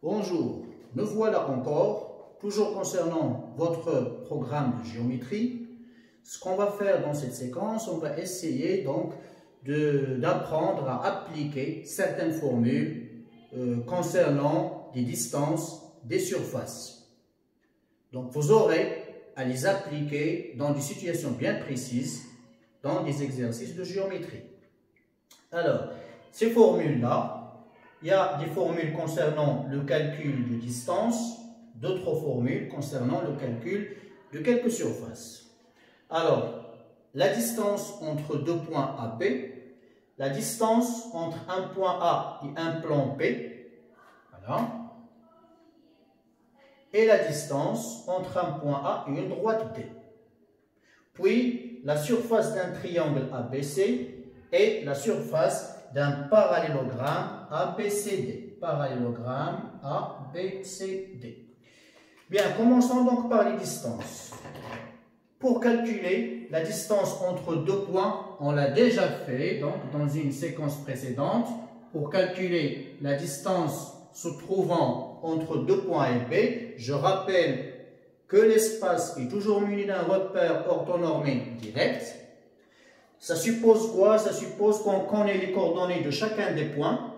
Bonjour, me voilà encore, toujours concernant votre programme de géométrie. Ce qu'on va faire dans cette séquence, on va essayer donc d'apprendre à appliquer certaines formules concernant des distances, des surfaces. Donc vous aurez à les appliquer dans des situations bien précises, dans des exercices de géométrie. Alors, ces formules-là, il y a des formules concernant le calcul de distance, d'autres formules concernant le calcul de quelques surfaces. Alors, la distance entre deux points AB, la distance entre un point A et un plan P, voilà, et la distance entre un point A et une droite D. Puis, la surface d'un triangle ABC et la surface d'un parallélogramme ABCD. Parallélogramme ABCD. Bien, commençons donc par les distances. Pour calculer la distance entre deux points, on l'a déjà fait donc, dans une séquence précédente. Pour calculer la distance se trouvant entre deux points A et B, je rappelle que l'espace est toujours muni d'un repère orthonormé direct. Ça suppose quoi? Ça suppose qu'on connaît les coordonnées de chacun des points.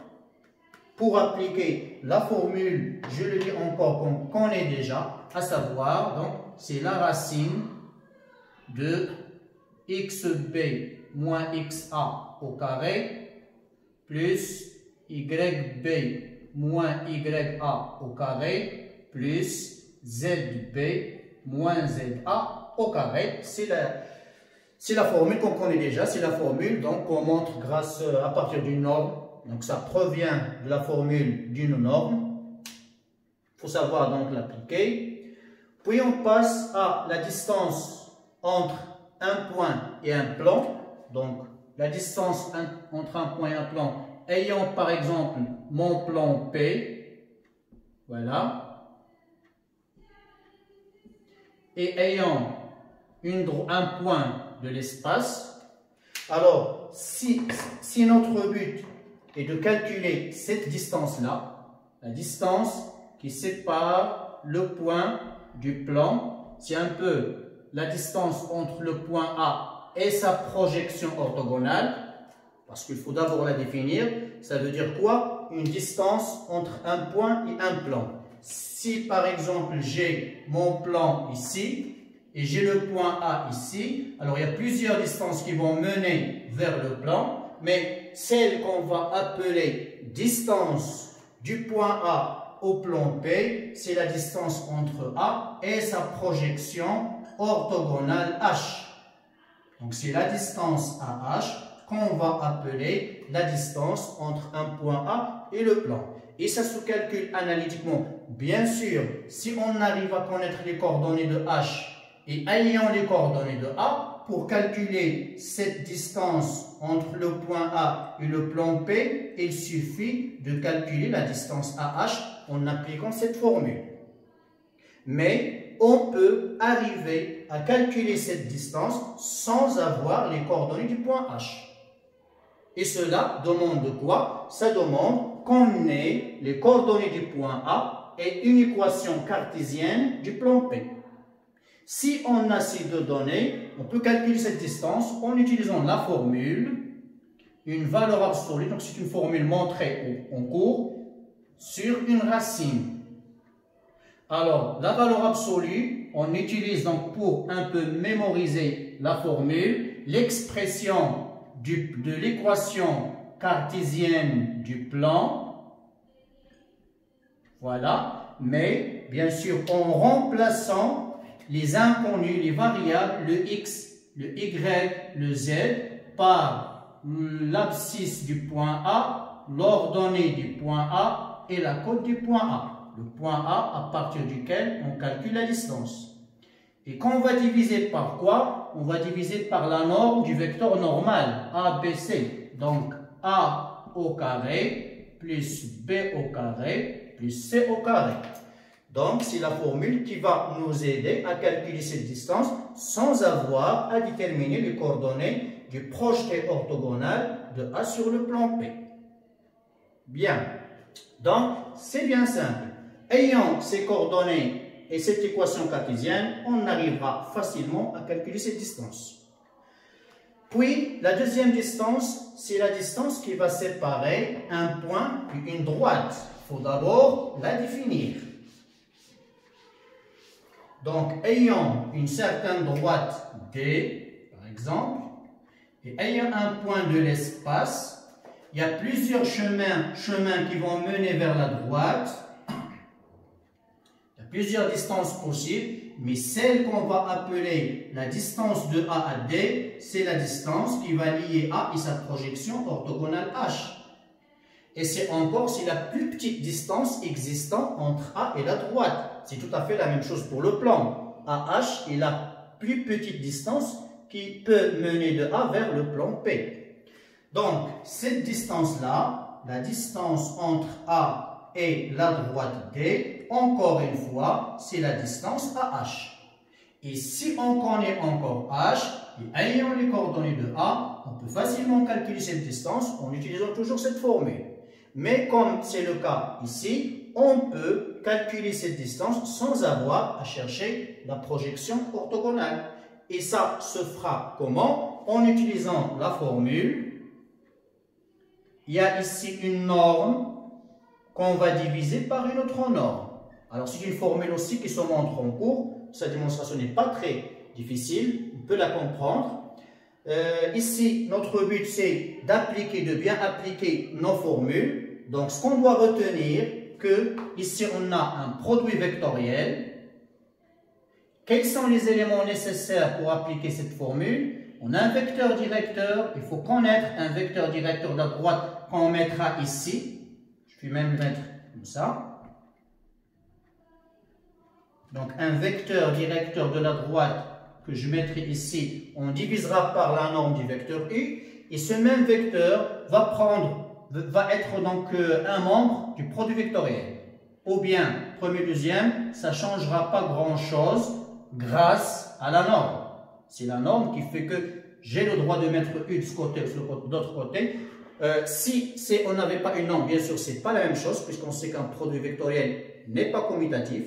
Pour appliquer la formule, je le dis encore, qu'on connaît déjà, à savoir, donc, c'est la racine de xb moins xa au carré plus yb moins ya au carré plus zb moins za au carré. C'est la formule qu'on connaît déjà, c'est la formule qu'on montre grâce à partir d'une norme. Donc ça provient de la formule d'une norme. Il faut savoir donc l'appliquer. Puis on passe à la distance entre un point et un plan. Donc la distance entre un point et un plan ayant par exemple mon plan P. Voilà. Et ayant un point de l'espace. Alors, si notre but est de calculer cette distance-là, la distance qui sépare le point du plan, c'est un peu la distance entre le point A et sa projection orthogonale, parce qu'il faut d'abord la définir. Ça veut dire quoi? Une distance entre un point et un plan. Si par exemple j'ai mon plan ici, et j'ai le point A ici, alors il y a plusieurs distances qui vont mener vers le plan, mais celle qu'on va appeler distance du point A au plan P, c'est la distance entre A et sa projection orthogonale H. Donc c'est la distance à H qu'on va appeler la distance entre un point A et le plan. Et ça se calcule analytiquement. Bien sûr, si on arrive à connaître les coordonnées de H, et ayant les coordonnées de A, pour calculer cette distance entre le point A et le plan P, il suffit de calculer la distance AH en appliquant cette formule. Mais on peut arriver à calculer cette distance sans avoir les coordonnées du point H. Et cela demande quoi? Ça demande qu'on ait les coordonnées du point A et une équation cartésienne du plan P. Si on a ces deux données, on peut calculer cette distance en utilisant la formule, une valeur absolue, donc c'est une formule montrée en cours, sur une racine. Alors, la valeur absolue, on utilise donc pour un peu mémoriser la formule, l'expression de l'équation cartésienne du plan, voilà, mais bien sûr en remplaçant les inconnus, les variables, le x, le y, le z, par l'abscisse du point A, l'ordonnée du point A et la cote du point A. Le point A à partir duquel on calcule la distance. Et quand on va diviser par quoi? On va diviser par la norme du vecteur normal, ABC. Donc A au carré plus B au carré plus C au carré. Donc, c'est la formule qui va nous aider à calculer cette distance sans avoir à déterminer les coordonnées du projeté orthogonal de A sur le plan P. Bien. Donc, c'est bien simple. ayant ces coordonnées et cette équation cartésienne, on arrivera facilement à calculer cette distance. Puis, la deuxième distance, c'est la distance qui va séparer un point et une droite. Il faut d'abord la définir. Donc, ayant une certaine droite D, par exemple, et ayant un point de l'espace, il y a plusieurs chemins qui vont mener vers la droite. Il y a plusieurs distances possibles. Mais celle qu'on va appeler la distance de A à D, c'est la distance qui va lier A et sa projection orthogonale H. Et c'est la plus petite distance existant entre A et la droite. C'est tout à fait la même chose pour le plan. AH est la plus petite distance qui peut mener de A vers le plan P. Donc, cette distance-là, la distance entre A et la droite D, encore une fois, c'est la distance AH. Et si on connaît encore H, et ayant les coordonnées de A, on peut facilement calculer cette distance en utilisant toujours cette formule. Mais comme c'est le cas ici, on peut calculer cette distance sans avoir à chercher la projection orthogonale. Et ça se fera comment? En utilisant la formule. Il y a ici une norme qu'on va diviser par une autre norme. Alors, c'est une formule aussi qui se montre en cours. Sa démonstration n'est pas très difficile. On peut la comprendre. Ici, notre but, c'est de bien appliquer nos formules. Donc, ce qu'on doit retenir, que ici, on a un produit vectoriel. Quels sont les éléments nécessaires pour appliquer cette formule? On a un vecteur directeur. Il faut connaître un vecteur directeur de la droite qu'on mettra ici. Je vais même le mettre comme ça. Donc, un vecteur directeur de la droite que je mettrai ici, on divisera par la norme du vecteur U. Et ce même vecteur va être donc un membre du produit vectoriel. Ou bien, premier, deuxième, ça ne changera pas grand-chose grâce à la norme. C'est la norme qui fait que j'ai le droit de mettre U de ce côté ou de l'autre côté. Si on n'avait pas une norme, bien sûr, ce n'est pas la même chose, puisqu'on sait qu'un produit vectoriel n'est pas commutatif.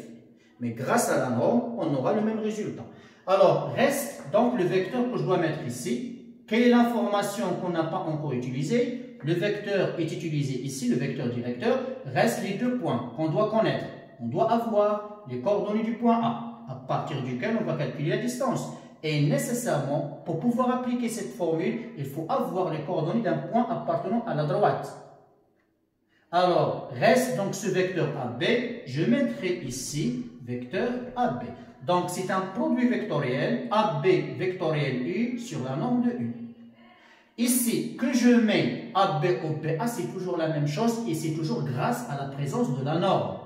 Mais grâce à la norme, on aura le même résultat. Alors, reste donc le vecteur que je dois mettre ici. Quelle est l'information qu'on n'a pas encore utilisée? Le vecteur est utilisé ici, le vecteur directeur. Reste les deux points qu'on doit connaître. On doit avoir les coordonnées du point A, à partir duquel on va calculer la distance. Et nécessairement, pour pouvoir appliquer cette formule, il faut avoir les coordonnées d'un point appartenant à la droite. Alors, reste donc ce vecteur AB. Je mettrai ici vecteur AB. Donc, c'est un produit vectoriel, AB vectoriel U sur la norme de U. Ici, que je mets AB au PA, c'est toujours la même chose et c'est toujours grâce à la présence de la norme.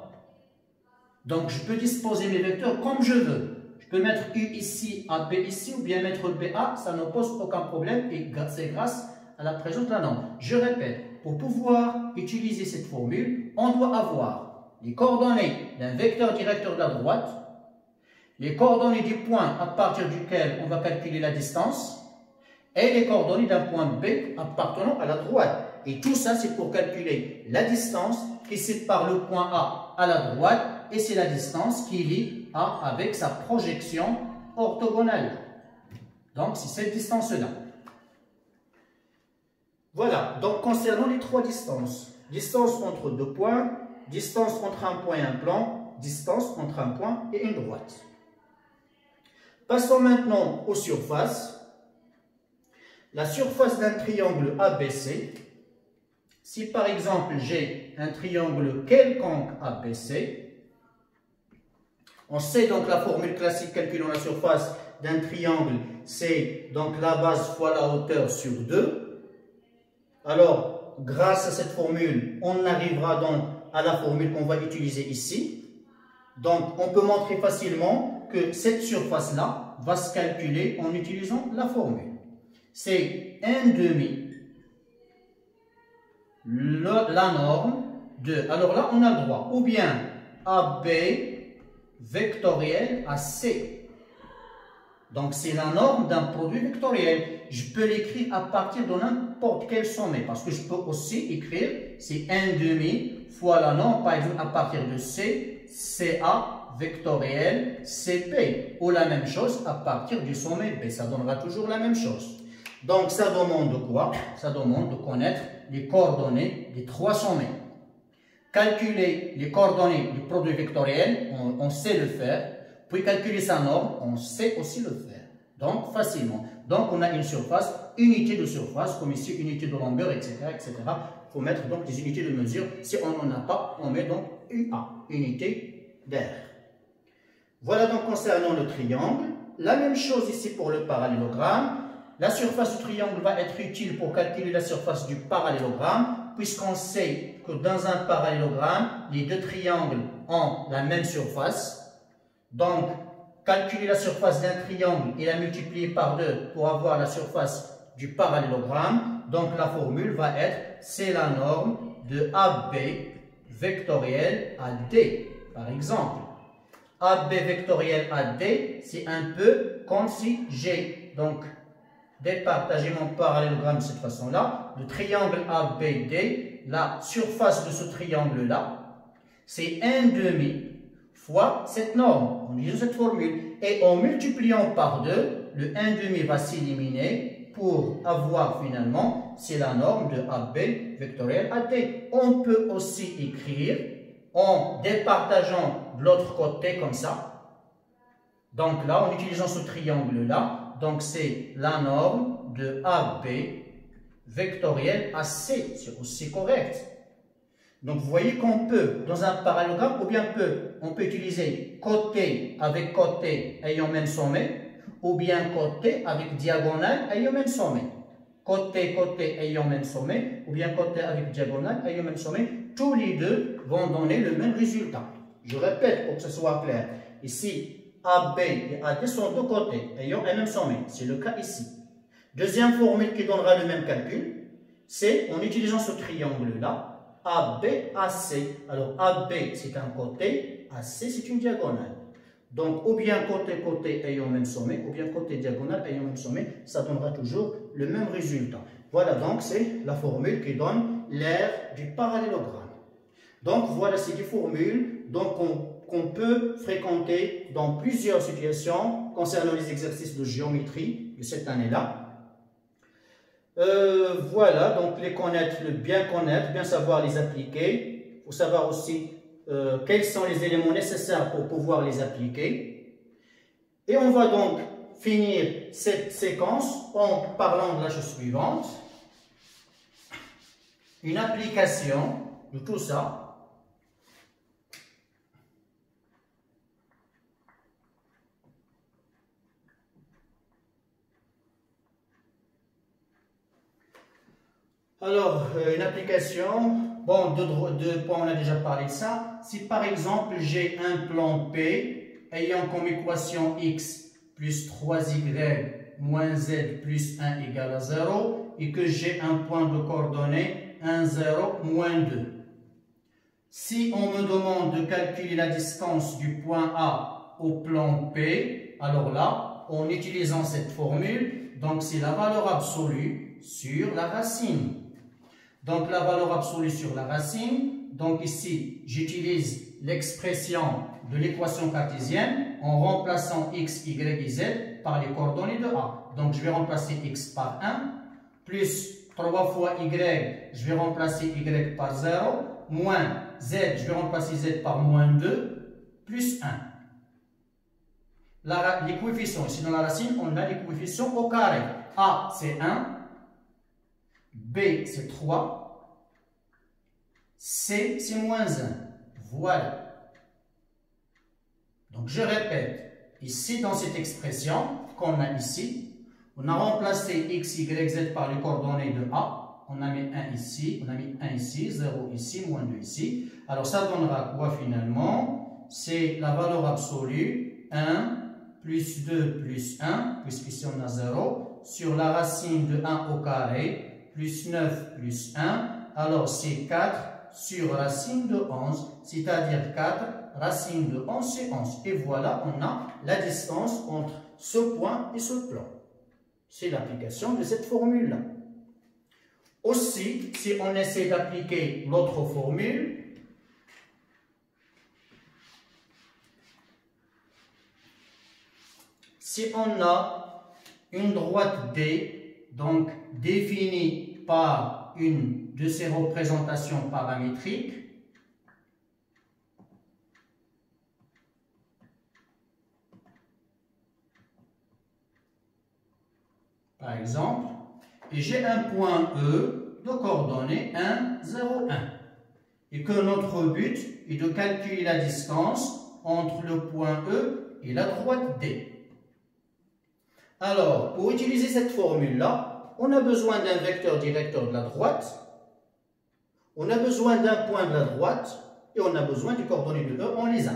Donc, je peux disposer mes vecteurs comme je veux. Je peux mettre U ici, AB ici, ou bien mettre BA, ça ne pose aucun problème et c'est grâce à la présence de la norme. Je répète, pour pouvoir utiliser cette formule, on doit avoir les coordonnées d'un vecteur directeur de la droite, les coordonnées du point à partir duquel on va calculer la distance, et les coordonnées d'un point B appartenant à la droite. Et tout ça, c'est pour calculer la distance qui sépare le point A à la droite, et c'est la distance qui lie A avec sa projection orthogonale. Donc, c'est cette distance-là. Voilà, donc concernant les trois distances. Distance entre deux points, distance entre un point et un plan, distance entre un point et une droite. Passons maintenant aux surfaces. La surface d'un triangle ABC, si par exemple j'ai un triangle quelconque ABC, on sait donc la formule classique calculant la surface d'un triangle, c'est donc la base fois la hauteur sur 2. Alors, grâce à cette formule, on arrivera donc à la formule qu'on va utiliser ici. Donc, on peut montrer facilement que cette surface-là va se calculer en utilisant la formule. C'est 1/2 la norme de... Alors là, on a le droit ou bien AB vectoriel à C. Donc, c'est la norme d'un produit vectoriel. Je peux l'écrire à partir de n'importe quel sommet, parce que je peux aussi écrire, c'est 1/2 fois la norme, par exemple, à partir de C, CA, vectoriel, CP. Ou la même chose à partir du sommet B. Ça donnera toujours la même chose. Donc, ça demande quoi? Ça demande de connaître les coordonnées des 3 sommets. Calculer les coordonnées du produit vectoriel, on sait le faire. Puis calculer sa norme, on sait aussi le faire. Donc, facilement. Donc, on a une surface, unité de surface, comme ici, unité de longueur, etc. etc. Il faut mettre donc des unités de mesure. Si on n'en a pas, on met donc UA, unité d'air. Voilà donc concernant le triangle. La même chose ici pour le parallélogramme. La surface du triangle va être utile pour calculer la surface du parallélogramme, puisqu'on sait que dans un parallélogramme, les 2 triangles ont la même surface. Donc, calculer la surface d'un triangle et la multiplier par 2 pour avoir la surface du parallélogramme. Donc, la formule va être, c'est la norme de AB vectoriel AD, par exemple. AB vectoriel AD, c'est un peu comme si j'ai donc départagé mon parallélogramme de cette façon-là. Le triangle ABD, la surface de ce triangle-là, c'est 1/2 fois cette norme. On utilise cette formule. Et en multipliant par 2, le 1/2 va s'éliminer pour avoir finalement, c'est la norme de AB vectoriel AD. On peut aussi écrire en départageant de l'autre côté comme ça. Donc là, en utilisant ce triangle-là, donc c'est la norme de AB vectoriel AC. C'est aussi correct. Donc, vous voyez qu'on peut, dans un parallélogramme, ou bien on peut utiliser côté avec côté ayant même sommet, ou bien côté avec diagonale ayant même sommet. Côté ayant même sommet, ou bien côté avec diagonale ayant même sommet. Tous les deux vont donner le même résultat. Je répète pour que ce soit clair. Ici, AB et AD sont de côté ayant un même sommet. C'est le cas ici. Deuxième formule qui donnera le même calcul, c'est en utilisant ce triangle-là, AB, AC. Alors, AB, c'est un côté, AC, c'est une diagonale. Donc, ou bien côté ayant même sommet, ou bien côté diagonale ayant même sommet, ça donnera toujours le même résultat. Voilà, donc, c'est la formule qui donne l'aire du parallélogramme. Donc, voilà, c'est des formules qu'on peut fréquenter dans plusieurs situations concernant les exercices de géométrie de cette année-là. Voilà, donc les connaître, le bien connaître, bien savoir les appliquer. Il faut savoir aussi quels sont les éléments nécessaires pour pouvoir les appliquer. Et on va donc finir cette séquence en parlant de la chose suivante. Une application de tout ça. Alors, une application, bon, deux points, on a déjà parlé de ça. Si par exemple, j'ai un plan P ayant comme équation x plus 3y moins z plus 1 égale à 0 et que j'ai un point de coordonnées 1, 0, moins 2. Si on me demande de calculer la distance du point A au plan P, alors là, en utilisant cette formule, donc c'est la valeur absolue sur la racine. Donc, la valeur absolue sur la racine. Donc, ici, j'utilise l'expression de l'équation cartésienne en remplaçant x, y et z par les coordonnées de A. Donc, je vais remplacer x par 1, plus 3 fois y, je vais remplacer y par 0, moins z, je vais remplacer z par moins 2, plus 1. Les coefficients, ici dans la racine, on a les coefficients au carré. A, c'est 1. B, c'est 3. C, c'est moins 1. Voilà. Donc, je répète. Ici, dans cette expression qu'on a ici, on a remplacé x, y, z par les coordonnées de A. On a mis 1 ici, on a mis 1 ici, 0 ici, moins 2 ici. Alors, ça donnera quoi finalement? C'est la valeur absolue, 1 plus 2 plus 1, puisqu'ici on a 0, sur la racine de 1 au carré, plus 9 plus 1, alors c'est 4 sur racine de 11, c'est-à-dire 4, racine de 11 c'est 11. Et voilà, on a la distance entre ce point et ce plan. C'est l'application de cette formule-là. Aussi, si on essaie d'appliquer l'autre formule, si on a une droite D, donc définie par une de ces représentations paramétriques, par exemple, et j'ai un point E de coordonnées 1, 0, 1. Et que notre but est de calculer la distance entre le point E et la droite D. Alors, pour utiliser cette formule-là, on a besoin d'un vecteur directeur de la droite, on a besoin d'un point de la droite, et on a besoin des coordonnées de E, on les a.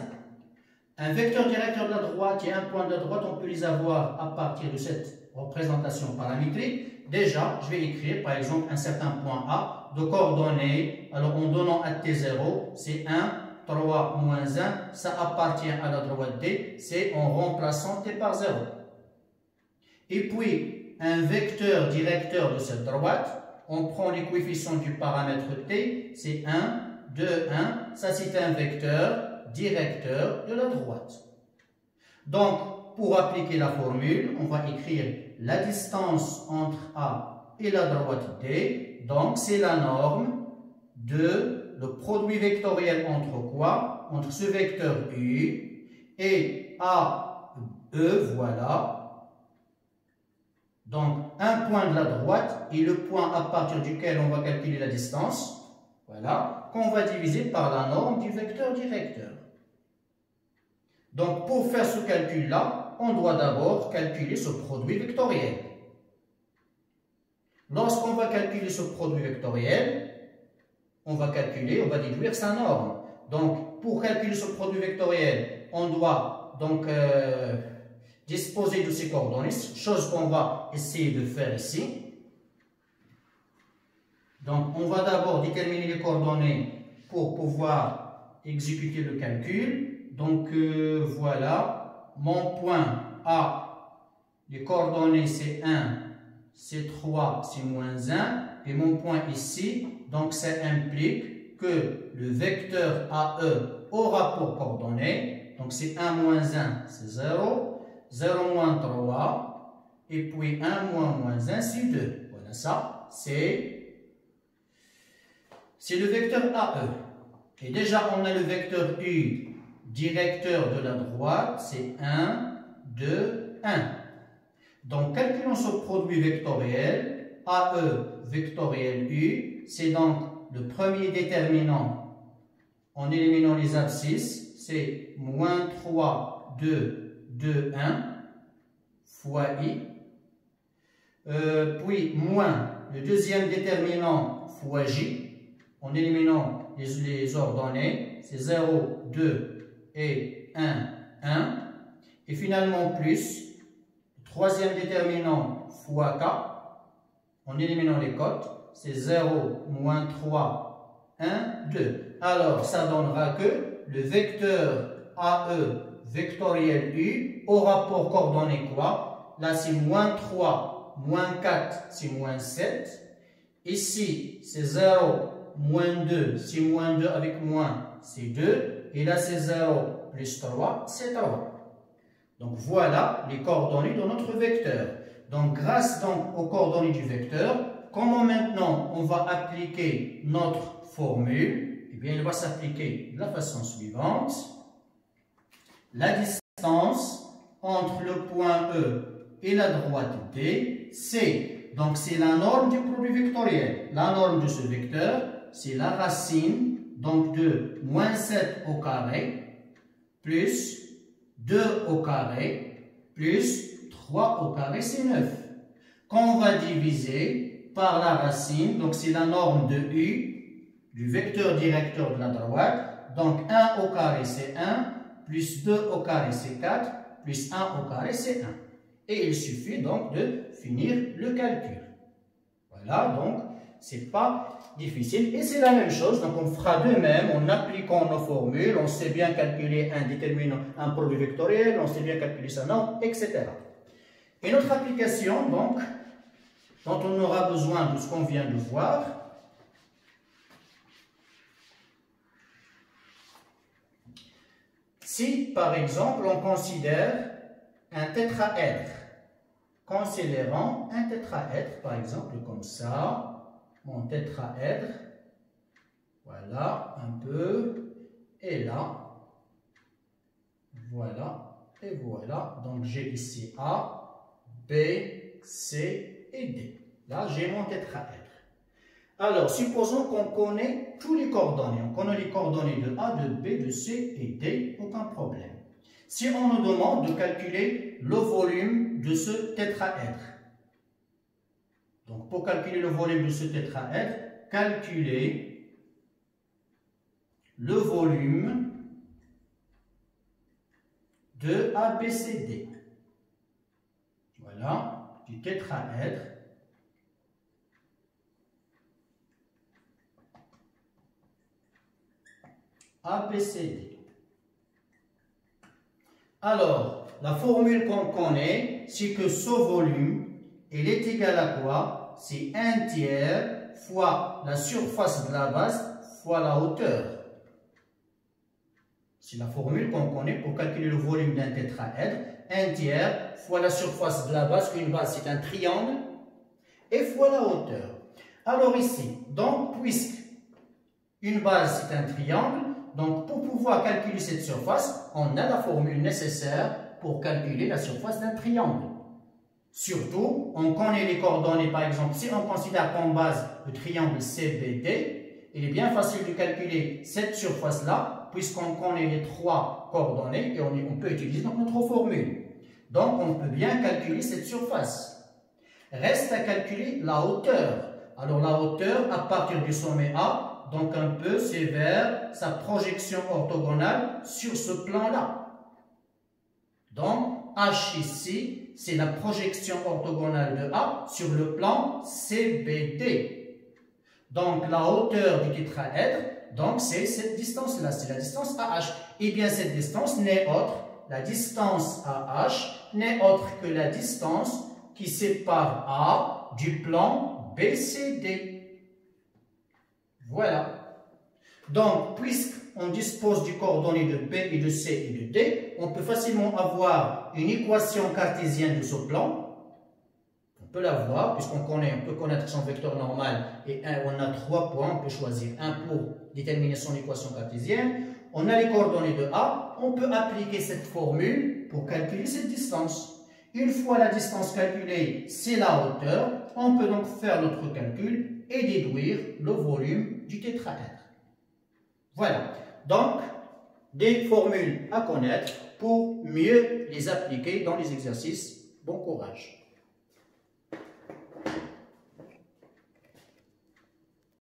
Un vecteur directeur de la droite et un point de la droite, on peut les avoir à partir de cette représentation paramétrique. Déjà, je vais écrire par exemple un certain point A de coordonnées. Alors en donnant à T0, c'est 1, 3, moins 1. Ça appartient à la droite D. C'est en remplaçant T par 0. Et puis, un vecteur directeur de cette droite, on prend les coefficients du paramètre T. C'est 1, 2, 1. Ça, c'est un vecteur directeur de la droite. Donc, pour appliquer la formule, on va écrire la distance entre A et la droite D. Donc, c'est la norme de le produit vectoriel entre quoi? Entre ce vecteur U et A, E, voilà. Donc, un point de la droite et le point à partir duquel on va calculer la distance, voilà, qu'on va diviser par la norme du vecteur directeur. Donc, pour faire ce calcul-là, on doit d'abord calculer ce produit vectoriel. Lorsqu'on va calculer ce produit vectoriel, on va déduire sa norme. Donc, pour calculer ce produit vectoriel, on doit donc disposer de ces coordonnées, chose qu'on va essayer de faire ici. Donc, on va d'abord déterminer les coordonnées pour pouvoir exécuter le calcul. Donc, voilà, mon point A, les coordonnées c'est 1, c'est 3, c'est moins 1, et mon point ici, donc ça implique que le vecteur AE aura pour coordonnées, donc c'est 1 moins 1, c'est 0, 0 moins 3, et puis 1 moins 1, c'est 2. Voilà, ça, c'est le vecteur AE. Et déjà, on a le vecteur U directeur de la droite, c'est 1, 2, 1. Donc, calculons ce produit vectoriel, AE vectoriel U, c'est donc le premier déterminant en éliminant les abscisses, c'est moins 3, 2, 2, 1 fois I, puis moins le deuxième déterminant fois J, en éliminant les ordonnées, c'est 0, 2 et 1, 1, et finalement plus le troisième déterminant fois K, en éliminant les cotes, c'est 0, moins 3, 1, 2. Alors, ça donnera que le vecteur AE vectoriel U aura pour coordonnées quoi? Là, c'est moins 3, moins 4, c'est moins 7. Ici, c'est 0, moins 2, c'est moins 2 avec moins, c'est 2. Et là, c'est 0 plus 3, c'est 3. Donc, voilà les coordonnées de notre vecteur. Donc, grâce donc, aux coordonnées du vecteur, comment maintenant on va appliquer notre formule? Eh bien, elle va s'appliquer de la façon suivante. La distance entre le point E et la droite D, c'est la norme du produit vectoriel. La norme de ce vecteur, c'est la racine donc de moins 7 au carré plus 2 au carré plus 3 au carré, c'est 9. Qu'on va diviser par la racine, donc c'est la norme de U du vecteur directeur de la droite. Donc 1 au carré c'est 1, plus 2 au carré c'est 4, plus 1 au carré c'est 1. Et il suffit donc de finir le calcul. Voilà, donc c'est pas difficile. Et c'est la même chose, donc on fera de même en appliquant nos formules. On sait bien calculer un déterminant, un produit vectoriel, on sait bien calculer sa norme, etc. Une autre application, donc, dont on aura besoin de ce qu'on vient de voir, si, par exemple, on considère un tétraèdre, considérons un tétraèdre, par exemple, comme ça, mon tétraèdre, voilà, un peu, et là, voilà, et voilà, donc j'ai ici A, B, C et D. Là, j'ai mon tétraèdre. Alors, supposons qu'on connaît tous les coordonnées. On connaît les coordonnées de A, de B, de C et D, aucun problème. Si on nous demande de calculer le volume de ce tétraèdre, donc pour calculer le volume de ce tétraèdre, calculer le volume de ABCD. Voilà, du tétraèdre ABCD. Alors, la formule qu'on connaît, c'est que ce volume, il est égal à quoi? C'est 1/3 fois la surface de la base fois la hauteur. C'est la formule qu'on connaît pour calculer le volume d'un tétraèdre. 1/3 fois la surface de la base, une base c'est un triangle, et fois la hauteur. Alors ici, donc puisque une base c'est un triangle, donc pour pouvoir calculer cette surface, on a la formule nécessaire pour calculer la surface d'un triangle. Surtout, on connaît les coordonnées, par exemple, si on considère comme base le triangle CBD, il est bien facile de calculer cette surface-là, puisqu'on connaît les trois coordonnées et on peut utiliser donc notre formule. Donc, on peut bien calculer cette surface. Reste à calculer la hauteur. Alors, la hauteur, à partir du sommet A, donc un peu, c'est vers sa projection orthogonale sur ce plan-là. Donc, H ici, c'est la projection orthogonale de A sur le plan CBD. Donc, la hauteur du tétraèdre, donc c'est cette distance-là, c'est la distance AH. Et bien, cette distance n'est autre, la distance AH n'est autre que la distance qui sépare A du plan BCD. Voilà. Donc, puisqu'on dispose du coordonnées de B et de C et de D, on peut facilement avoir une équation cartésienne de ce plan. On peut l'avoir, puisqu'on peut connaître son vecteur normal, et on a 3 points, on peut choisir un pour déterminer son équation cartésienne. On a les coordonnées de A, on peut appliquer cette formule pour calculer cette distance. Une fois la distance calculée, c'est la hauteur, on peut donc faire notre calcul et déduire le volume du tétraèdre. Voilà, donc des formules à connaître pour mieux les appliquer dans les exercices. Bon courage!